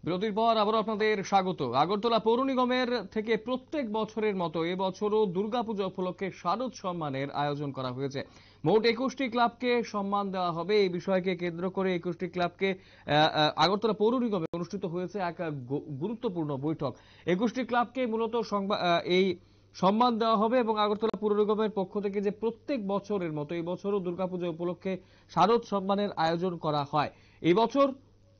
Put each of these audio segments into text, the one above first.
বিরতির পর আবারও আপনাদের স্বাগত। আগরতলা পৌর নিগমের থেকে প্রত্যেক বছরের মতো এবছরও দুর্গাপূজা উপলক্ষে শারদ সম্মানের আয়োজন করা হয়েছে। মোট 21টি ক্লাবকে সম্মান দেওয়া হবে। এই বিষয়কে কেন্দ্র করে 21টি ক্লাবকে আগরতলা পৌর নিগমে অনুষ্ঠিত হয়েছে এক গুরুত্বপূর্ণ বৈঠক। 21টি ক্লাবকে মূলত এই সম্মান দেওয়া হবে এবং আগরতলা পৌর নিগমের পক্ষ থেকে যে প্রত্যেক বছরের মতো এই বছরও দুর্গাপূজা উপলক্ষে শারদ সম্মানের আয়োজন করা হয়। এই বছর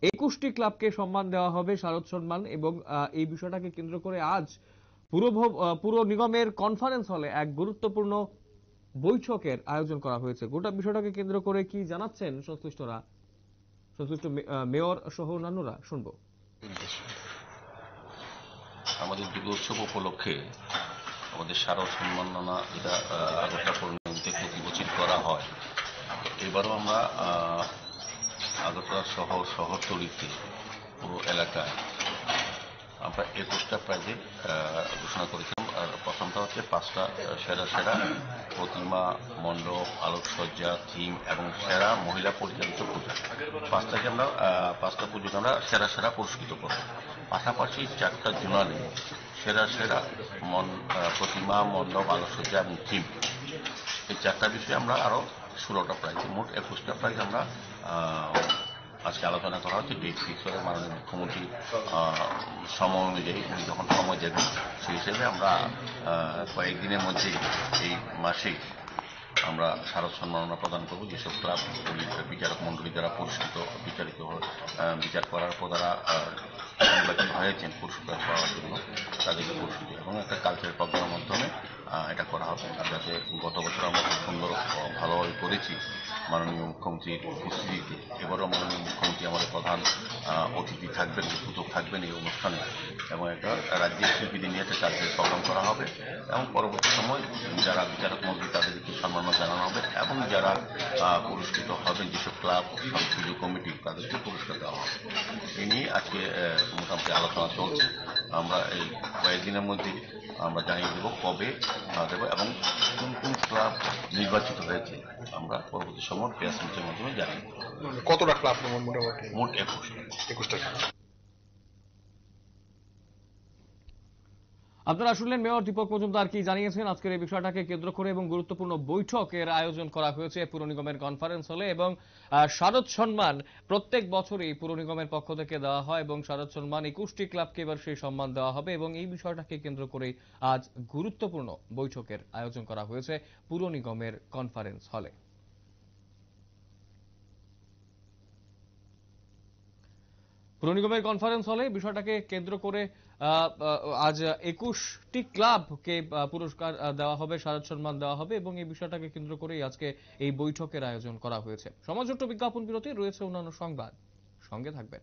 21টি ক্লাবকে সম্মান দেওয়া হবে শারদ সম্মান এবং এই বিষয়টাকে কেন্দ্র করে আজ পুর নিগমের কনফারেন্স হলে এক গুরুত্বপূর্ণ বৈঠকের আয়োজন করা হয়েছে। গোটা বিষয়টাকে কেন্দ্র করে কি জানাচ্ছেন সংশ্লিষ্ট মেয়র সহ অন্যান্যরা, শুনবো। আমাদের দুর্গোৎসব উপলক্ষে আমাদের শারদ সম্মাননা যেটা আগরতলা পৌর নিগম থেকে প্রতি বছর করা হয়, এবারও আমরা আগরতলা শহরতলিতে পুরো এলাকায় আমরা 21টা প্রাইজে ঘোষণা করেছিলাম। আর প্রথমটা হচ্ছে 5টা সেরা প্রতিমা, মণ্ডপ, আলোকসজ্জা, থিম এবং সেরা মহিলা পরিচালিত পুজো। 5টা পুজোকে আমরা সেরা পুরস্কৃত করব। পাশাপাশি 4টা জোনালে সেরা প্রতিমা, মণ্ডপ, আলোকসজ্জা এবং থিম, এই 4টা বিষয়ে আমরা আরো 16টা প্রাইজ, মোট 21টা প্রাইজ আমরা আজকে আলোচনা করা হচ্ছে। ডেট ফিক্স করে মাননীয় মুখ্যমন্ত্রী সময় অনুযায়ী উনি যখন সময় দেবেন সেই হিসেবে আমরা কয়েকদিনের মধ্যে এই মাসে আমরা শারদ সম্মাননা প্রদান করব। যেসব ক্লাব বিচারক মন্ডলী দ্বারা পুরস্কৃত বিচার করার পর তারা নির্বাচিত হয়েছেন পুরস্কার পাওয়ার জন্য, তাদেরকে পুরস্কৃত এবং একটা কালচারাল প্রোগ্রামের মাধ্যমে এটা করা হবে। যাতে গত বছর আমরা খুব সুন্দর ভালোভাবে করেছি মাননীয় মুখ্যমন্ত্রীর উপস্থিতিতে, এবারও মাননীয় মুখ্যমন্ত্রী আমাদের প্রধান অতিথি থাকবেন, উদ্বোধক থাকবেন এই অনুষ্ঠানে এবং একটা রাজ্যের শিল্পীদের নিয়ে একটা কালচারাল প্রোগ্রাম করা হবে এবং পরবর্তী সময় যারা বিচারক মন্ত্রী তাদেরকে সম্মাননা জানানো হবে এবং যারা পুরস্কৃত হবেন যেসব ক্লাব পুজো কমিটি তাদেরকে পুরস্কার দেওয়া হবে। এই নিয়ে আজকে মোটামুটি আলোচনা চলছে। আমরা এই কয়েকদিনের মধ্যে আমরা জানিয়ে দেব কবে দেব এবং কোন ক্লাব নির্বাচিত হয়েছে আমরা পরবর্তী সময় প্রেস মিটের মাধ্যমে জানিয়ে দেব। কতটা ক্লাব মোটামুটি? মোট 21টা। আপনারা শুনলেন মেয়র দীপক মজুমদার কি জানিয়েছেন আজকের এই বিষয়টাকে কেন্দ্র করে এবং গুরুত্বপূর্ণ বৈঠকের আয়োজন করা হয়েছে পুর নিগমের কনফারেন্স হলে এবং শারদ সম্মান প্রত্যেক বছরই পুর নিগমের পক্ষ থেকে দেওয়া হয় এবং শারদ সম্মান 21টি ক্লাবকে এবার সেই সম্মান দেওয়া হবে এবং এই বিষয়টাকে কেন্দ্র করে আজ গুরুত্বপূর্ণ বৈঠকের আয়োজন করা হয়েছে পুর নিগমের কনফারেন্স হলে। পুর নিগমের কনফারেন্স হলে বিষয়টাকে কেন্দ্র করে আজ 21টি ক্লাবকে পুরস্কার দেওয়া হবে, শারদ সম্মান দেওয়া হবে এবং এই বিষয়টাকে কেন্দ্র করেই আজকে এই বৈঠকের আয়োজন করা হয়েছে। সমাজযোগ্য বিজ্ঞাপন বিরতি রয়েছে অন্যান্য সংবাদ, সঙ্গে থাকবেন।